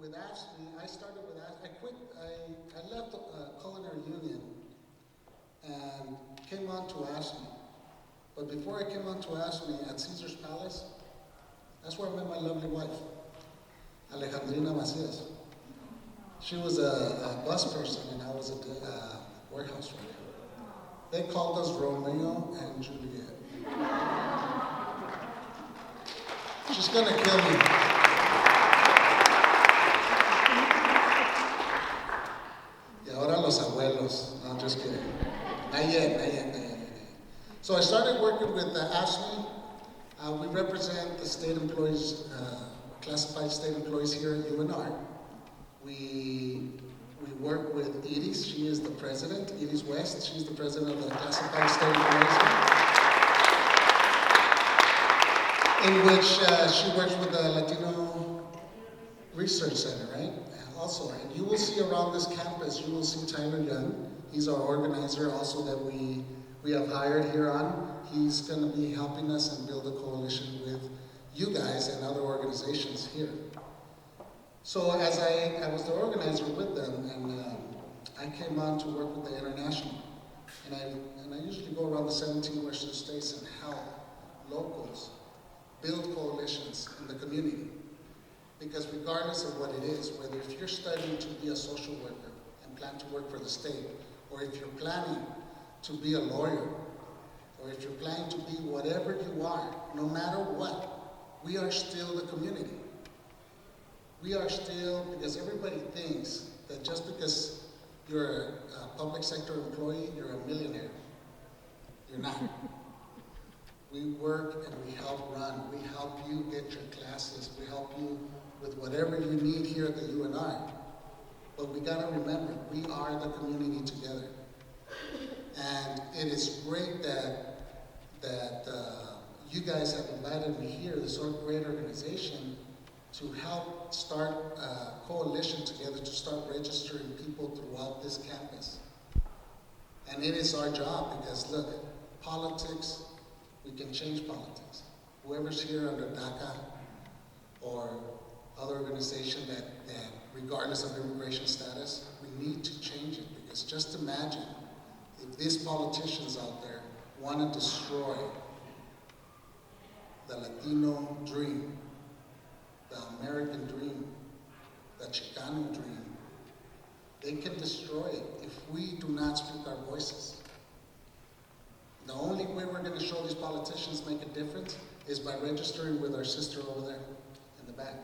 with ASME, I started with ASME. I left Culinary Union and came on to ASME. But before I came on to ASME at Caesar's Palace, that's where I met my lovely wife, Alejandrina Macias. She was a bus person and I was a warehouse worker. They called us Romeo and Juliet. She's gonna kill me. Y ahora los abuelos. No, I'm just kidding. Not yet. So I started working with ASME. We represent the state employees, classified state employees here at UNR. We work with Edis. She is the president, Edis West. She's the president of the classified state employees, in which she works with the Latino Research Center, right? Also, and you will see around this campus, you will see Tyler Young. He's our organizer also that we have hired here on. He's going to be helping us and build a coalition with you guys and other organizations here. So as I was the organizer with them, and I came on to work with the International, and I usually go around the 17 Western states and help locals build coalitions in the community. Because regardless of what it is, whether if you're studying to be a social worker and plan to work for the state, or if you're planning to be a lawyer, or if you're planning to be whatever you are, no matter what, we are still the community. We are still, because everybody thinks that just because you're a public sector employee, you're a millionaire. You're not. We work and we help run. We help you get your classes. We help you with whatever you need here at the UNR. But we gotta remember, we are the community together. And it is great that you guys have invited me here, this great organization, to help start a coalition together to start registering people throughout this campus. And it is our job because look, politics, we can change politics. Whoever's here under DACA or other organization that regardless of immigration status, we need to change it because just imagine if these politicians out there want to destroy the Latino dream, the American dream, the Chicano dream, they can destroy it if we do not speak our voices. The only way we're going to show these politicians make a difference is by registering with our sister over there in the back.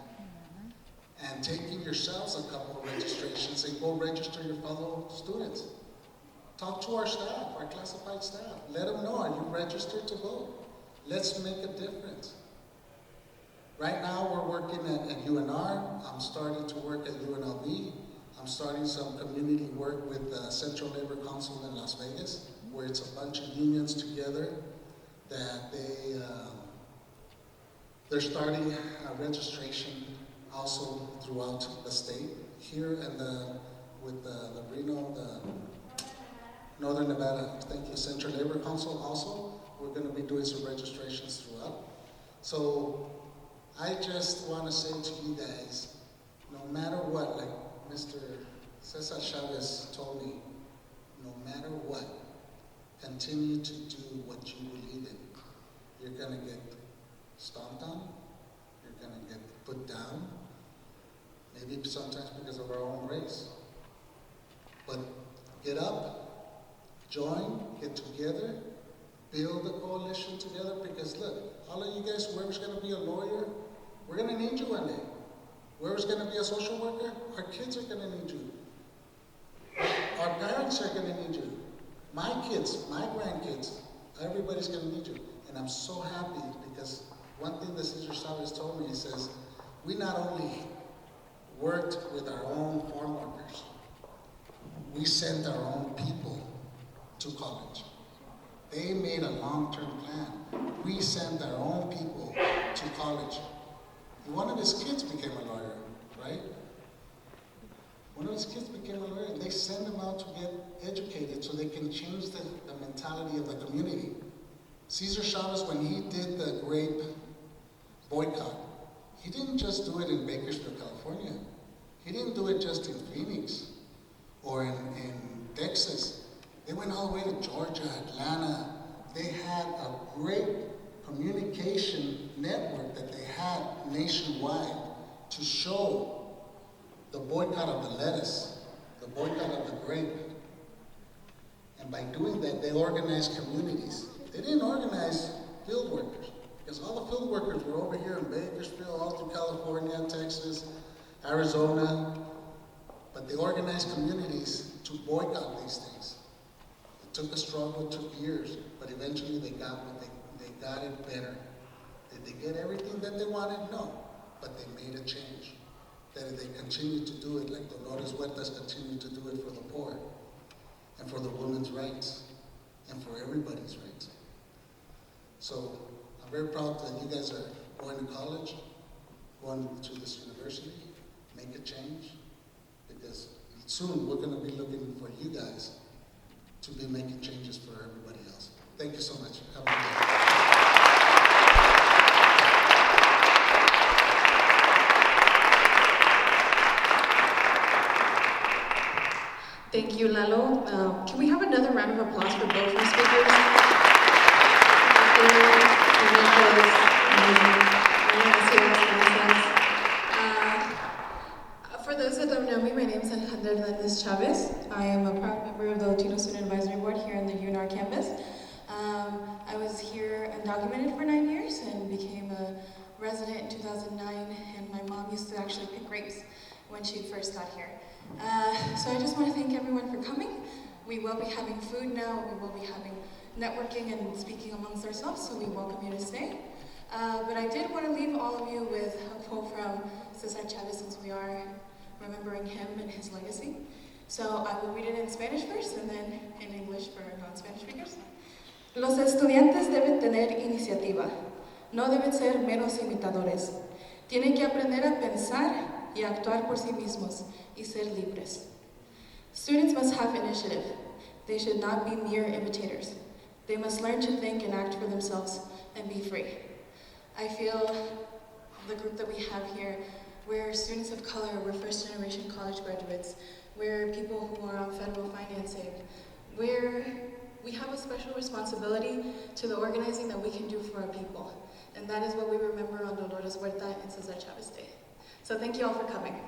And taking yourselves a couple of registrations and go register your fellow students. Talk to our staff, our classified staff. Let them know, are you registered to vote? Let's make a difference. Right now we're working at UNR. I'm starting to work at UNLV. I'm starting some community work with the Central Labor Council in Las Vegas, where it's a bunch of unions together that they're starting registration also throughout the state. Here and with the Reno, the Northern Nevada, thank you, Central Labor Council also, we're going to be doing some registrations throughout. So I just want to say to you guys, no matter what, like Mr. César Chávez told me, no matter what, continue to do what you believe in. You're going to get stomped on, you're going to get put down, maybe sometimes because of our own race. But get up, join, get together, build a coalition together, because look, all of you guys, whoever's going to be a lawyer, we're going to need you one day. Whoever's going to be a social worker, our kids are going to need you. Our parents are going to need you. My kids, my grandkids, everybody's going to need you. And I'm so happy because one thing that César Chávez told me, he says, we not only worked with our own farm workers, we sent our own people to college. They made a long-term plan. We sent our own people to college. And one of his kids became a lawyer, right? One of his kids became a lawyer, and they send them out to get educated so they can change the mentality of the community. César Chávez, when he did the grape boycott, he didn't just do it in Bakersfield, California. He didn't do it just in Phoenix or in Texas. They went all the way to Georgia, Atlanta. They had a great communication network that they had nationwide to show the boycott of the lettuce, the boycott of the grape. And by doing that, they organized communities. They didn't organize field workers, because all the field workers were over here in Bakersfield, all through California, Texas, Arizona. But they organized communities to boycott these things. It took a struggle, it took years, but eventually they got it better. Did they get everything that they wanted? No, but they made a change. That they continued to do it like Dolores Huerta continued to do it for the poor, and for the women's rights, and for everybody's rights. So I'm very proud that you guys are going to college, going to this university, make a change, because soon we're going to be looking for you guys to be making changes for everybody else. Thank you so much. Have a good day. Thank you, Lalo. Can we have another round of applause for both our speakers? For those that don't know me, my name is Dolores Chavez. I am a proud member of the Latino Student Advisory Board here on the UNR campus. I was here undocumented for 9 years and became a resident in 2009, and my mom used to actually pick grapes when she first got here. So I just want to thank everyone for coming. We will be having food now, we will be having networking and speaking amongst ourselves, so we welcome you to stay. But I did want to leave all of you with a quote from César Chávez, since we are remembering him and his legacy. So I will read it in Spanish first and then in English for non-Spanish speakers. Los estudiantes deben tener iniciativa, no deben ser meros imitadores. Tienen que aprender a pensar y actuar por sí mismos y ser libres. Students must have initiative. They should not be mere imitators. They must learn to think and act for themselves and be free. I feel the group that we have here, we're students of color, we're first-generation college graduates, we're people who are on federal finance aid, we have a special responsibility to the organizing that we can do for our people. And that is what we remember on Dolores Huerta and César Chávez Day. So thank you all for coming.